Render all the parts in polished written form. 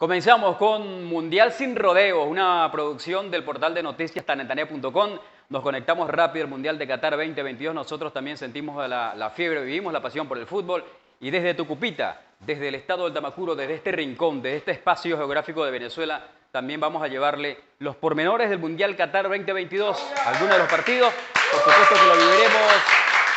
Comenzamos con Mundial Sin Rodeos, una producción del portal de noticias tanetania.com. Nos conectamos rápido al Mundial de Qatar 2022. Nosotros también sentimos la fiebre, vivimos la pasión por el fútbol. Y desde Tucupita, desde el estado del Tamacuro, desde este rincón, desde este espacio geográfico de Venezuela, también vamos a llevarle los pormenores del Mundial Qatar 2022. Algunos de los partidos, por supuesto que lo viviremos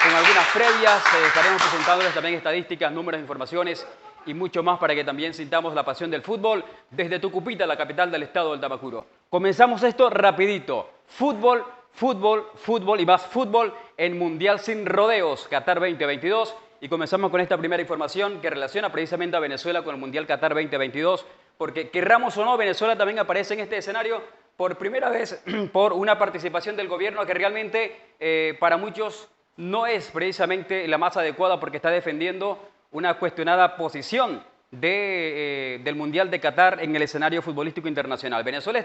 con algunas previas. Estaremos presentándoles también estadísticas, números, informaciones y mucho más para que también sintamos la pasión del fútbol desde Tucupita, la capital del estado del Tamacuro. Comenzamos esto rapidito. Fútbol, fútbol, fútbol y más fútbol en Mundial Sin Rodeos Qatar 2022. Y comenzamos con esta primera información que relaciona precisamente a Venezuela con el Mundial Qatar 2022, porque querramos o no, Venezuela también aparece en este escenario por primera vez por una participación del gobierno que realmente para muchos no es precisamente la más adecuada, porque está defendiendo una cuestionada posición del Mundial de Qatar en el escenario futbolístico internacional. Venezuela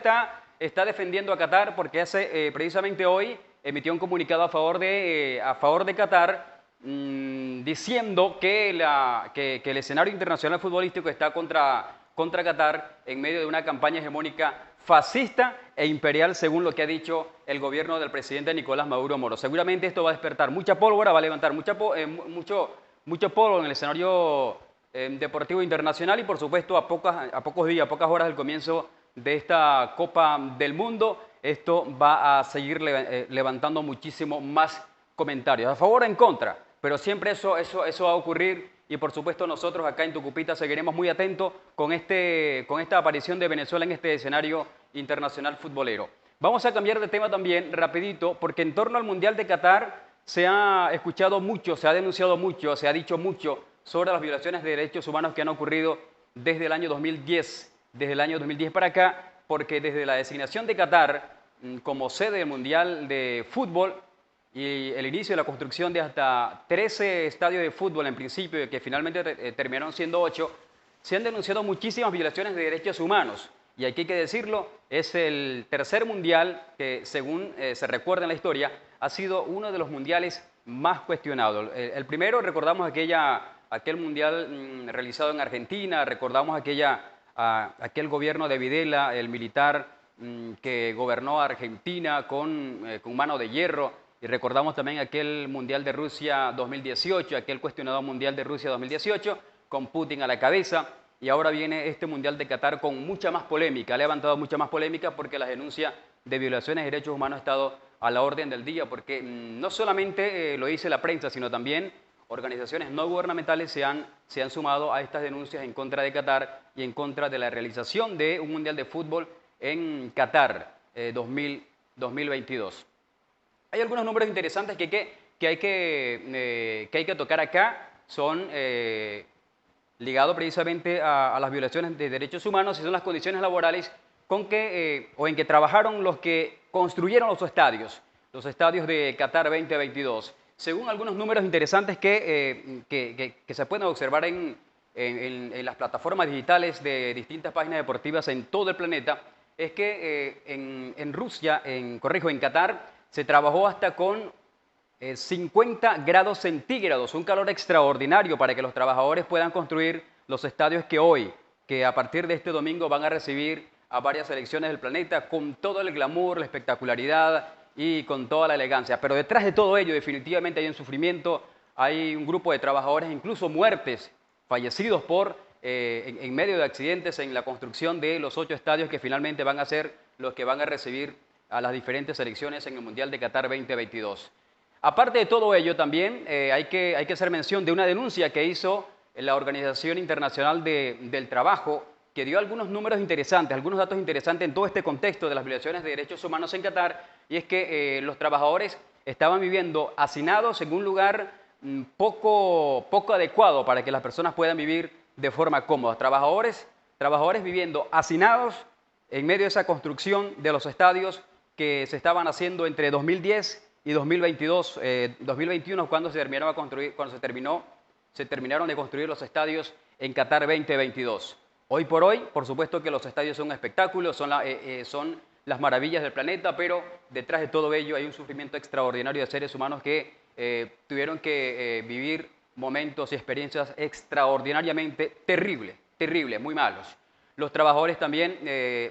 está defendiendo a Qatar porque precisamente hoy emitió un comunicado a favor de Qatar, diciendo que el escenario internacional futbolístico está contra Qatar en medio de una campaña hegemónica fascista e imperial, según lo que ha dicho el gobierno del presidente Nicolás Maduro Moro. Seguramente esto va a despertar mucha pólvora, va a levantar mucho polvo en el escenario deportivo internacional y, por supuesto, a pocos días, a pocas horas del comienzo de esta Copa del Mundo, esto va a seguir levantando muchísimo más comentarios, a favor o en contra, pero siempre eso va a ocurrir y, por supuesto, nosotros acá en Tucupita seguiremos muy atentos con esta aparición de Venezuela en este escenario internacional futbolero. Vamos a cambiar de tema también rapidito, porque en torno al Mundial de Qatar se ha escuchado mucho, se ha denunciado mucho, se ha dicho mucho sobre las violaciones de derechos humanos que han ocurrido desde el año 2010, para acá, porque desde la designación de Qatar como sede del Mundial de Fútbol y el inicio de la construcción de hasta 13 estadios de fútbol en principio, que finalmente terminaron siendo 8, se han denunciado muchísimas violaciones de derechos humanos. Y aquí hay que decirlo, es el tercer mundial que, según se recuerda en la historia, ha sido uno de los mundiales más cuestionados. El primero, recordamos aquel mundial realizado en Argentina, recordamos aquel gobierno de Videla, el militar que gobernó a Argentina con mano de hierro, y recordamos también aquel mundial de Rusia 2018, aquel cuestionado mundial de Rusia 2018, con Putin a la cabeza. Y ahora viene este Mundial de Qatar con mucha más polémica, ha levantado mucha más polémica porque la denuncia de violaciones de derechos humanos ha estado a la orden del día, porque no solamente lo dice la prensa, sino también organizaciones no gubernamentales se han sumado a estas denuncias en contra de Qatar y en contra de la realización de un Mundial de Fútbol en Qatar 2022. Hay algunos números interesantes que hay que tocar acá, son ligados precisamente a las violaciones de derechos humanos, y son las condiciones laborales en que trabajaron los que construyeron los estadios de Qatar 2022. Según algunos números interesantes que se pueden observar en las plataformas digitales de distintas páginas deportivas en todo el planeta, es que en Qatar se trabajó hasta con 50 grados centígrados, un calor extraordinario para que los trabajadores puedan construir los estadios que a partir de este domingo van a recibir a varias selecciones del planeta con todo el glamour, la espectacularidad y con toda la elegancia. Pero detrás de todo ello definitivamente hay un sufrimiento, hay un grupo de trabajadores, incluso muertes, fallecidos en medio de accidentes en la construcción de los 8 estadios que finalmente van a ser los que van a recibir a las diferentes selecciones en el Mundial de Qatar 2022. Aparte de todo ello, también hay que hacer mención de una denuncia que hizo la Organización Internacional del Trabajo, que dio algunos números interesantes, algunos datos interesantes en todo este contexto de las violaciones de derechos humanos en Qatar, y es que los trabajadores estaban viviendo hacinados en un lugar poco adecuado para que las personas puedan vivir de forma cómoda. Trabajadores viviendo hacinados en medio de esa construcción de los estadios que se estaban haciendo entre 2010 y 2021, cuando se terminaron de construir los estadios en Qatar 2022. Hoy por hoy, por supuesto que los estadios son un espectáculo, son las maravillas del planeta, pero detrás de todo ello hay un sufrimiento extraordinario de seres humanos que tuvieron que vivir momentos y experiencias extraordinariamente terribles, muy malos. Los trabajadores también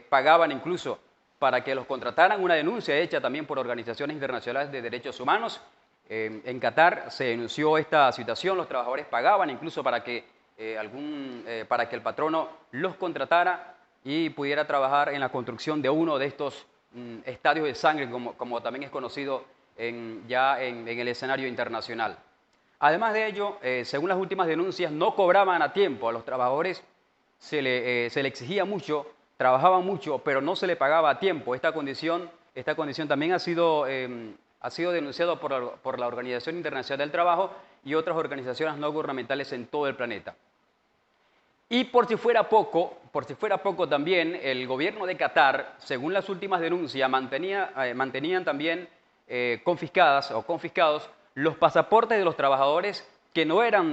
pagaban incluso para que los contrataran, una denuncia hecha también por organizaciones internacionales de derechos humanos. En Qatar se denunció esta situación, los trabajadores pagaban incluso para que, para que el patrono los contratara y pudiera trabajar en la construcción de uno de estos estadios de sangre, como también es conocido ya en el escenario internacional. Además de ello, según las últimas denuncias, no cobraban a tiempo. A los trabajadores se le exigía mucho, trabajaban mucho, pero no se le pagaba a tiempo. Esta condición también ha sido denunciado por la Organización Internacional del Trabajo y otras organizaciones no gubernamentales en todo el planeta. Y por si fuera poco también, el gobierno de Qatar, según las últimas denuncias, mantenían también confiscados los pasaportes de los trabajadores que no eran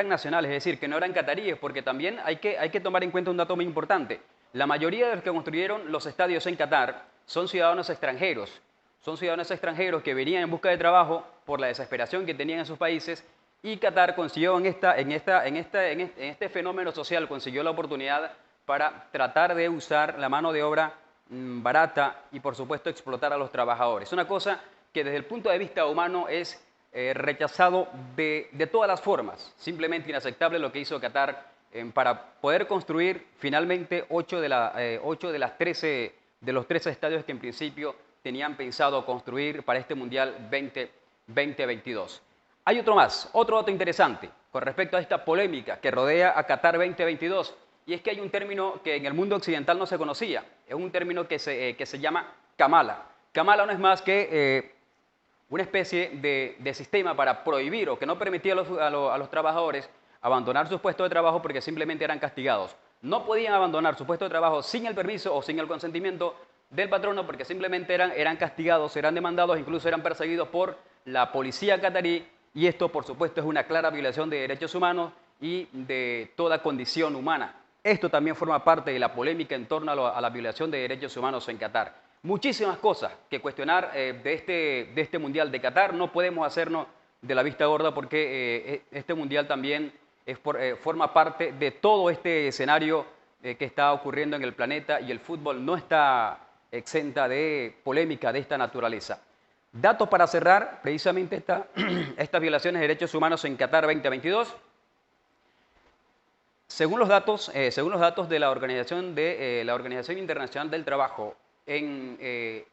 nacionales, es decir, que no eran cataríes, porque también hay que tomar en cuenta un dato muy importante. La mayoría de los que construyeron los estadios en Qatar son ciudadanos extranjeros que venían en busca de trabajo por la desesperación que tenían en sus países, y Qatar consiguió en este fenómeno social, consiguió la oportunidad para tratar de usar la mano de obra barata y, por supuesto, explotar a los trabajadores. Una cosa que desde el punto de vista humano es rechazado de todas las formas. Simplemente inaceptable lo que hizo Qatar para poder construir finalmente 8 de los 13 estadios que en principio tenían pensado construir para este Mundial 2022. Hay otro dato interesante con respecto a esta polémica que rodea a Qatar 2022, y es que hay un término que en el mundo occidental no se conocía. Es un término que se llama Kamala. Kamala no es más que una especie de sistema para prohibir o que no permitía a los trabajadores abandonar sus puestos de trabajo porque simplemente eran castigados. No podían abandonar su puesto de trabajo sin el permiso o sin el consentimiento del patrono porque simplemente eran castigados, eran demandados, incluso eran perseguidos por la policía catarí, y esto, por supuesto, es una clara violación de derechos humanos y de toda condición humana. Esto también forma parte de la polémica en torno a la violación de derechos humanos en Qatar. Muchísimas cosas que cuestionar de este Mundial de Qatar. No podemos hacernos de la vista gorda porque este Mundial también forma parte de todo este escenario que está ocurriendo en el planeta, y el fútbol no está exenta de polémica de esta naturaleza. Datos para cerrar precisamente estas violaciones de derechos humanos en Qatar 2022. Según los datos de la Organización Internacional del Trabajo, en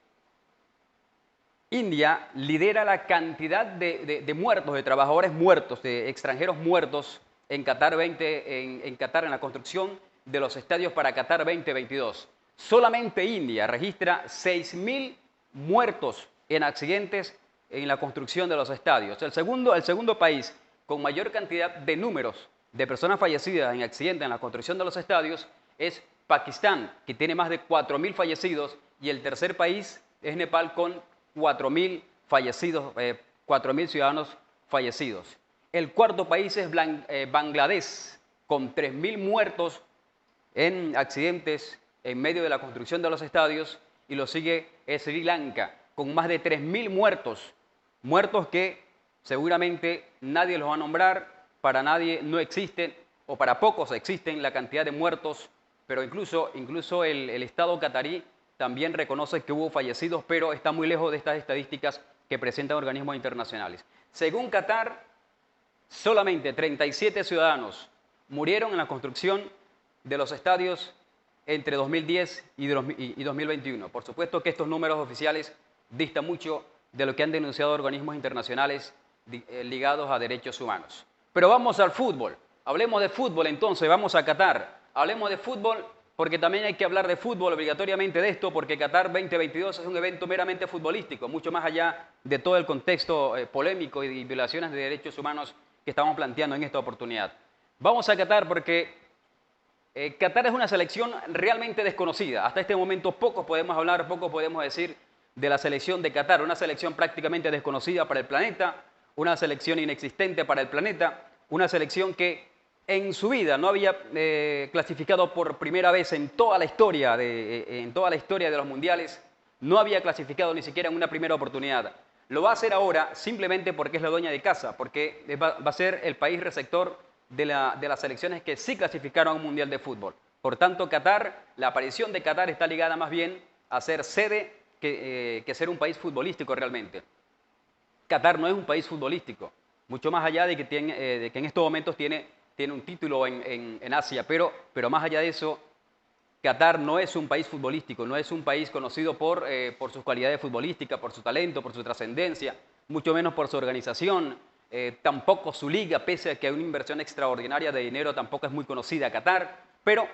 India lidera la cantidad de muertos, de trabajadores muertos, de extranjeros muertos en Qatar, en la construcción de los estadios para Qatar 2022. Solamente India registra 6.000 muertos en accidentes en la construcción de los estadios. El segundo país con mayor cantidad de números de personas fallecidas en accidentes en la construcción de los estadios es Pakistán, que tiene más de 4.000 fallecidos, y el tercer país es Nepal con 4.000 fallecidos, 4.000 ciudadanos fallecidos. El cuarto país es Bangladesh, con 3.000 muertos en accidentes en medio de la construcción de los estadios, y lo sigue Sri Lanka, con más de 3.000 muertos que seguramente nadie los va a nombrar, para nadie no existen, o para pocos existen la cantidad de muertos, pero incluso el Estado catarí también reconoce que hubo fallecidos, pero está muy lejos de estas estadísticas que presentan organismos internacionales. Según Qatar, solamente 37 ciudadanos murieron en la construcción de los estadios entre 2010 y 2021. Por supuesto que estos números oficiales distan mucho de lo que han denunciado organismos internacionales ligados a derechos humanos. Pero vamos al fútbol. Hablemos de fútbol entonces, vamos a Qatar. Hablemos de fútbol porque también hay que hablar de fútbol obligatoriamente de esto, porque Qatar 2022 es un evento meramente futbolístico, mucho más allá de todo el contexto polémico y violaciones de derechos humanos que estamos planteando en esta oportunidad. Vamos a Qatar porque Qatar es una selección realmente desconocida. Hasta este momento poco podemos hablar, poco podemos decir de la selección de Qatar, una selección prácticamente desconocida para el planeta, una selección inexistente para el planeta, una selección que en su vida no había clasificado por primera vez en toda la historia de los mundiales, no había clasificado ni siquiera en una primera oportunidad. Lo va a hacer ahora simplemente porque es la dueña de casa, porque va a ser el país receptor de las selecciones que sí clasificaron a un mundial de fútbol. Por tanto, Qatar, la aparición de Qatar está ligada más bien a ser sede que ser un país futbolístico realmente. Qatar no es un país futbolístico, mucho más allá de que en estos momentos tiene un título en Asia, pero más allá de eso, Qatar no es un país futbolístico, no es un país conocido por sus cualidades futbolísticas, por su talento, por su trascendencia, mucho menos por su organización, tampoco su liga, pese a que hay una inversión extraordinaria de dinero, tampoco es muy conocida Qatar, pero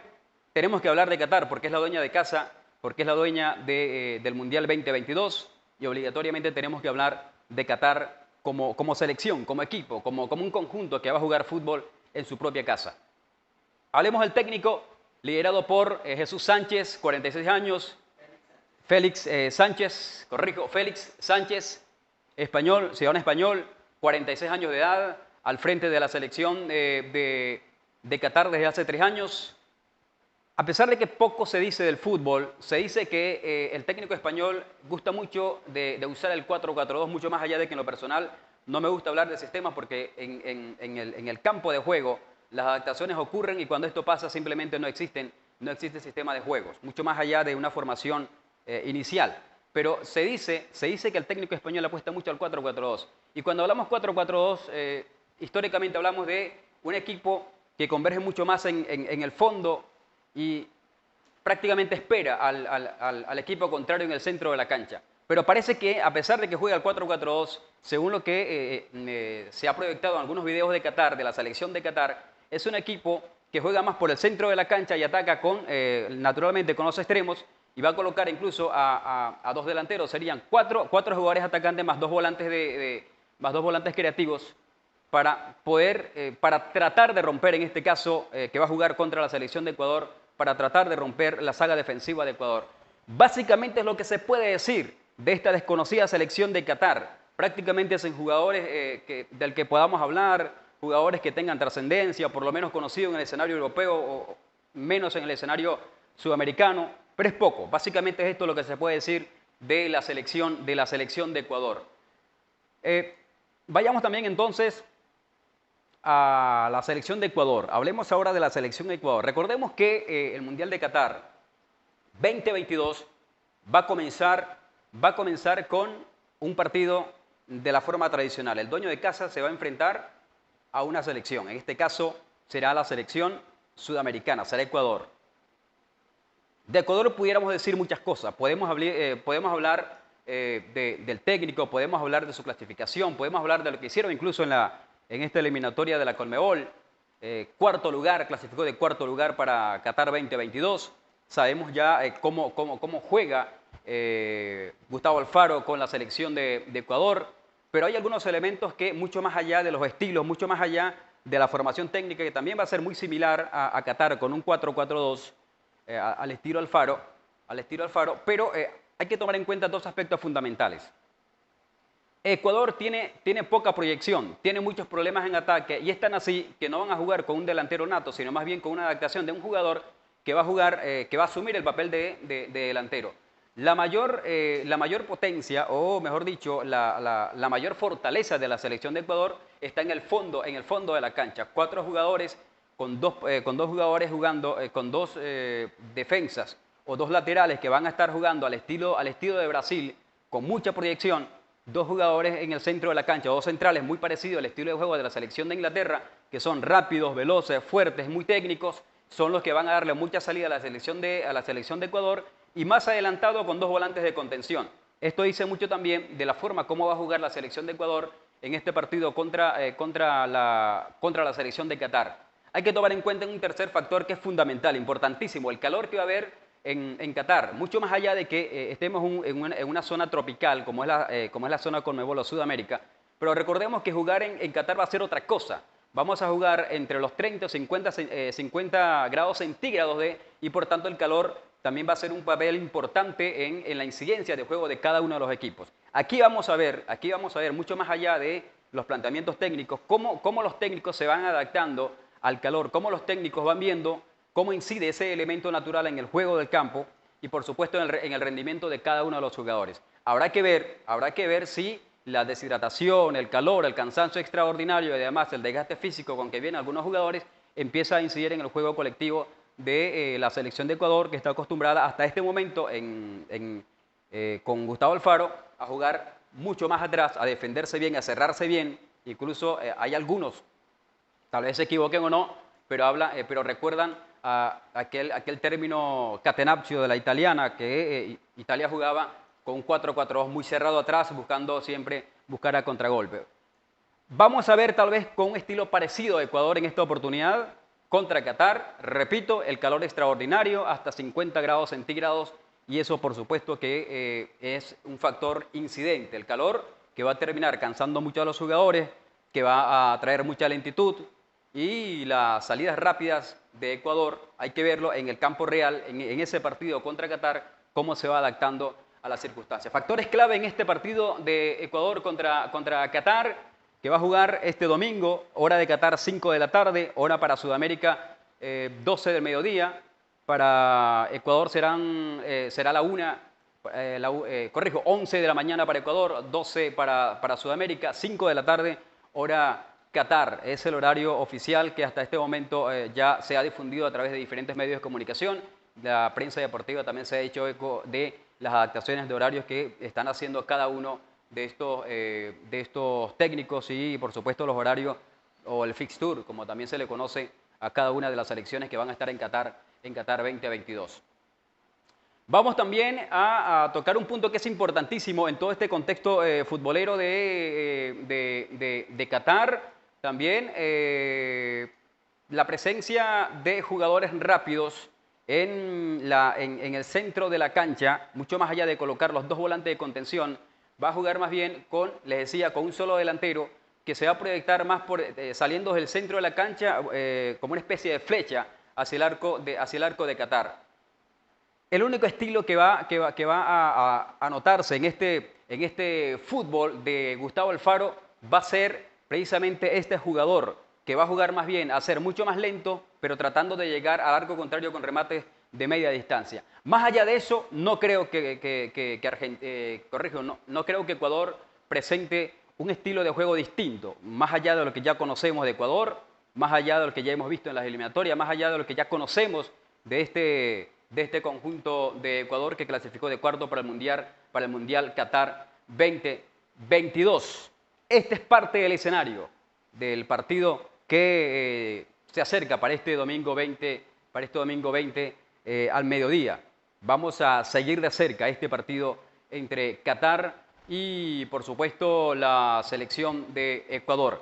tenemos que hablar de Qatar porque es la dueña de casa, porque es la dueña del Mundial 2022 y obligatoriamente tenemos que hablar de Qatar como selección, como equipo, como un conjunto que va a jugar fútbol en su propia casa. Hablemos del técnico, liderado por Jesús Sánchez, 46 años, Félix Sánchez, Félix Sánchez, español, ciudadano español, 46 años de edad, al frente de la selección de Qatar desde hace 3 años. A pesar de que poco se dice del fútbol, se dice que el técnico español gusta mucho de usar el 4-4-2, mucho más allá de que en lo personal no me gusta hablar de sistemas porque en el campo de juego las adaptaciones ocurren y cuando esto pasa simplemente no existe sistema de juegos, mucho más allá de una formación inicial. Pero se dice que el técnico español apuesta mucho al 4-4-2. Y cuando hablamos 4-4-2, históricamente hablamos de un equipo que converge mucho más en el fondo y prácticamente espera al equipo contrario en el centro de la cancha. Pero parece que, a pesar de que juega al 4-4-2, según lo que se ha proyectado en algunos videos de Qatar, de la selección de Qatar, es un equipo que juega más por el centro de la cancha y ataca naturalmente con los extremos y va a colocar incluso a 2 delanteros. Serían cuatro jugadores atacantes más 2 volantes creativos para tratar de romper, en este caso, que va a jugar contra la selección de Ecuador, para tratar de romper la saga defensiva de Ecuador. Básicamente es lo que se puede decir de esta desconocida selección de Qatar. Prácticamente sin jugadores del que podamos hablar, jugadores que tengan trascendencia, por lo menos conocidos en el escenario europeo o menos en el escenario sudamericano, pero es poco. Básicamente es esto lo que se puede decir de la selección de Ecuador. Vayamos también entonces a la selección de Ecuador. Hablemos ahora de la selección de Ecuador. Recordemos que el Mundial de Qatar 2022 va a comenzar con un partido de la forma tradicional. El dueño de casa se va a enfrentar a una selección. En este caso será la selección sudamericana, será Ecuador. De Ecuador pudiéramos decir muchas cosas. Podemos hablar del técnico, podemos hablar de su clasificación, podemos hablar de lo que hicieron incluso en esta eliminatoria de la Conmebol. Cuarto lugar, clasificó de cuarto lugar para Qatar 2022. Sabemos ya cómo juega Gustavo Alfaro con la selección de Ecuador, pero hay algunos elementos que mucho más allá de los estilos, mucho más allá de la formación técnica, que también va a ser muy similar a Qatar con un 4-4-2 al estilo Alfaro, pero hay que tomar en cuenta 2 aspectos fundamentales. Ecuador tiene poca proyección, tiene muchos problemas en ataque y es tan así que no van a jugar con un delantero nato, sino más bien con una adaptación de un jugador que va a asumir el papel de delantero. La mayor potencia, o mejor dicho, la mayor fortaleza de la selección de Ecuador está en el fondo de la cancha. 4 jugadores con dos jugadores jugando, con 2 defensas o 2 laterales que van a estar jugando al estilo de Brasil, con mucha proyección. 2 jugadores en el centro de la cancha, 2 centrales muy parecidos al estilo de juego de la selección de Inglaterra, que son rápidos, veloces, fuertes, muy técnicos, son los que van a darle mucha salida a la selección de Ecuador, y más adelantado con 2 volantes de contención. Esto dice mucho también de la forma como va a jugar la selección de Ecuador en este partido contra la selección de Qatar. Hay que tomar en cuenta un tercer factor que es fundamental, importantísimo, el calor que va a haber en Qatar, mucho más allá de que estemos en una zona tropical como es la zona Conmebol o Sudamérica, pero recordemos que jugar en Qatar va a ser otra cosa. Vamos a jugar entre los 30 o 50 grados centígrados y por tanto el calor también va a ser un papel importante en la incidencia de juego de cada uno de los equipos. Aquí vamos a ver mucho más allá de los planteamientos técnicos, cómo los técnicos se van adaptando al calor, cómo los técnicos van viendo cómo incide ese elemento natural en el juego del campo y por supuesto en el rendimiento de cada uno de los jugadores. Habrá que ver si la deshidratación, el calor, el cansancio extraordinario y además el desgaste físico con que vienen algunos jugadores empieza a incidir en el juego colectivo de la selección de Ecuador, que está acostumbrada hasta este momento con Gustavo Alfaro a jugar mucho más atrás, a defenderse bien, a cerrarse bien. Incluso hay algunos, tal vez se equivoquen o no, pero recuerdan a aquel término catenaccio de la italiana, que Italia jugaba con un 4-4-2 muy cerrado atrás, buscando siempre buscar a contragolpe. Vamos a ver tal vez con un estilo parecido a Ecuador en esta oportunidad contra Qatar. Repito, el calor extraordinario, hasta 50 grados centígrados, y eso por supuesto que es un factor incidente. El calor que va a terminar cansando mucho a los jugadores, que va a traer mucha lentitud, y las salidas rápidas de Ecuador hay que verlo en el campo real, en ese partido contra Qatar, cómo se va adaptando a las circunstancias. Factores clave en este partido de Ecuador contra Qatar, que va a jugar este domingo, hora de Qatar 5 de la tarde, hora para Sudamérica 12 del mediodía. Para Ecuador será la 11 de la mañana para Ecuador, 12 para Sudamérica, 5 de la tarde, hora Qatar. Es el horario oficial que hasta este momento ya se ha difundido a través de diferentes medios de comunicación. La prensa deportiva también se ha hecho eco de las adaptaciones de horarios que están haciendo cada uno de estos técnicos, y por supuesto los horarios o el fixture, como también se le conoce a cada una de las selecciones que van a estar en Qatar 2022. Vamos también a tocar un punto que es importantísimo en todo este contexto futbolero de Qatar. También la presencia de jugadores rápidos en el centro de la cancha, mucho más allá de colocar los dos volantes de contención, va a jugar más bien les decía, con un solo delantero que se va a proyectar más saliendo del centro de la cancha como una especie de flecha hacia el arco de Qatar. El único estilo que va a notarse en este fútbol de Gustavo Alfaro va a ser precisamente este jugador, que va a jugar más bien a ser mucho más lento, pero tratando de llegar al arco contrario con remates de media distancia. Más allá de eso, no creo no creo que Ecuador presente un estilo de juego distinto, más allá de lo que ya conocemos de Ecuador, más allá de lo que ya hemos visto en las eliminatorias, más allá de lo que ya conocemos de este conjunto de Ecuador que clasificó de cuarto para el Mundial Qatar 2022. Este es parte del escenario del partido que se acerca para este domingo 20 al mediodía. Vamos a seguir de cerca este partido entre Qatar y, por supuesto, la selección de Ecuador.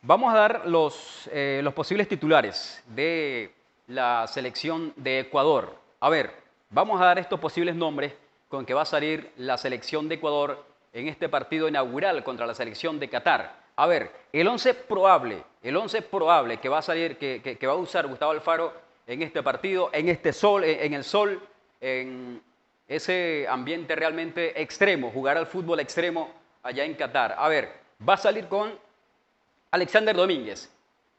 Vamos a dar los posibles titulares de la selección de Ecuador. A ver, vamos a dar estos posibles nombres con que va a salir la selección de Ecuador en este partido inaugural contra la selección de Qatar. A ver, el 11 probable que va a salir, que va a usar Gustavo Alfaro en este partido, en el sol, en ese ambiente realmente extremo, jugar al fútbol extremo allá en Qatar. A ver, va a salir con Alexander Domínguez,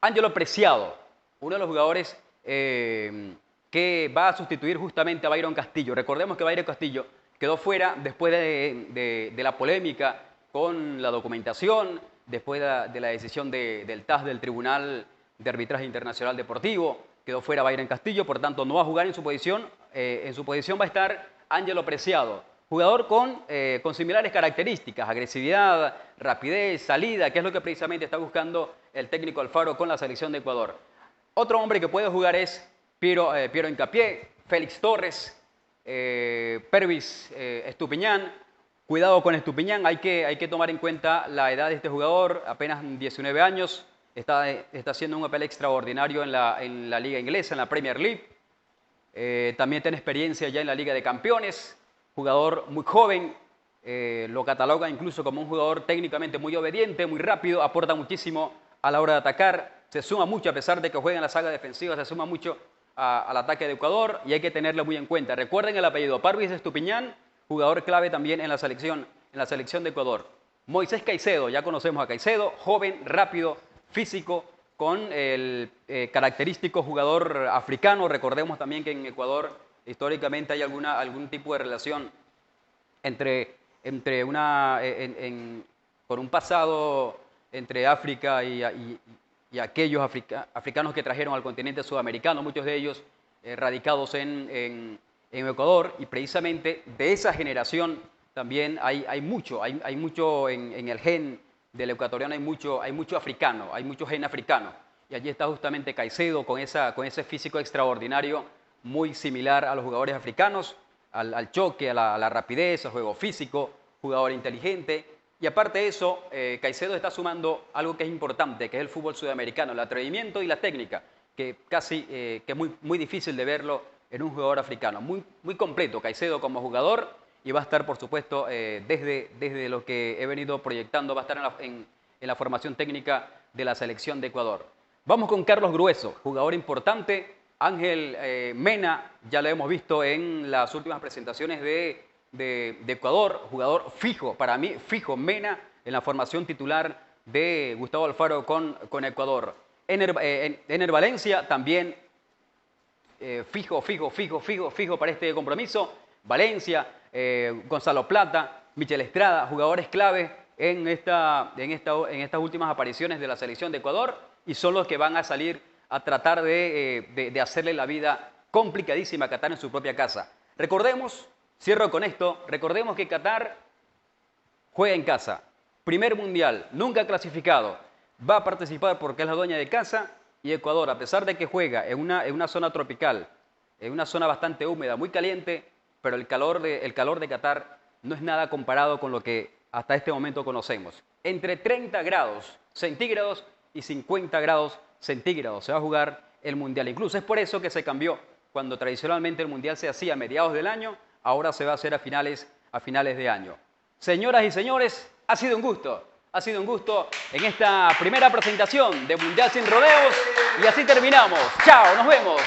Ángelo Preciado, uno de los jugadores que va a sustituir justamente a Byron Castillo. Recordemos que Byron Castillo quedó fuera después de la polémica con la documentación, después de la decisión del TAS, del Tribunal de Arbitraje Internacional Deportivo. Quedó fuera Byron Castillo, por tanto no va a jugar en su posición. En su posición va a estar Ángelo Preciado, jugador con similares características, agresividad, rapidez, salida, que es lo que precisamente está buscando el técnico Alfaro con la selección de Ecuador. Otro hombre que puede jugar es Piero Hincapié, Félix Torres, Pervis Estupiñán. Cuidado con Estupiñán, hay que tomar en cuenta la edad de este jugador, apenas 19 años, está haciendo un papel extraordinario en la liga inglesa, en la Premier League. También tiene experiencia ya en la Liga de Campeones, jugador muy joven, lo cataloga incluso como un jugador técnicamente muy obediente, muy rápido, aporta muchísimo a la hora de atacar, se suma mucho, a pesar de que juega en la saga defensiva, se suma mucho al ataque de Ecuador, y hay que tenerlo muy en cuenta. Recuerden el apellido, Parvis Estupiñán, jugador clave también en la selección de Ecuador. Moisés Caicedo, ya conocemos a Caicedo, joven, rápido, físico, con el característico jugador africano. Recordemos también que en Ecuador históricamente hay algún tipo de relación con un pasado entre África y aquellos africanos que trajeron al continente sudamericano, muchos de ellos radicados en Ecuador, y precisamente de esa generación también hay mucho en el gen del ecuatoriano, hay mucho africano, hay mucho gen africano. Y allí está justamente Caicedo con ese físico extraordinario, muy similar a los jugadores africanos, al choque, a la rapidez, al juego físico, jugador inteligente. Y aparte de eso, Caicedo está sumando algo que es importante, que es el fútbol sudamericano, el atrevimiento y la técnica, que es muy difícil de verlo en un jugador africano. Muy completo Caicedo como jugador, y va a estar, por supuesto, desde lo que he venido proyectando, va a estar en la formación técnica de la selección de Ecuador. Vamos con Carlos Grueso, jugador importante. Ángel Mena, ya lo hemos visto en las últimas presentaciones de Ecuador, jugador fijo, para mí fijo, Mena en la formación titular de Gustavo Alfaro con Ecuador. Ener Valencia también fijo para este compromiso. Valencia, Gonzalo Plata, Michel Estrada, jugadores clave en estas últimas apariciones de la selección de Ecuador, y son los que van a salir a tratar de hacerle la vida complicadísima a Qatar en su propia casa. Recordemos, cierro con esto, recordemos que Qatar juega en casa, primer mundial, nunca clasificado, va a participar porque es la dueña de casa, y Ecuador, a pesar de que juega en una zona tropical, en una zona bastante húmeda, muy caliente, pero el calor de Qatar no es nada comparado con lo que hasta este momento conocemos. Entre 30 grados centígrados y 50 grados centígrados se va a jugar el mundial. Incluso es por eso que se cambió. Cuando tradicionalmente el mundial se hacía a mediados del año, ahora se va a hacer a finales de año. Señoras y señores, ha sido un gusto. Ha sido un gusto en esta primera presentación de Mundial Sin Rodeos, y así terminamos. Chao, nos vemos.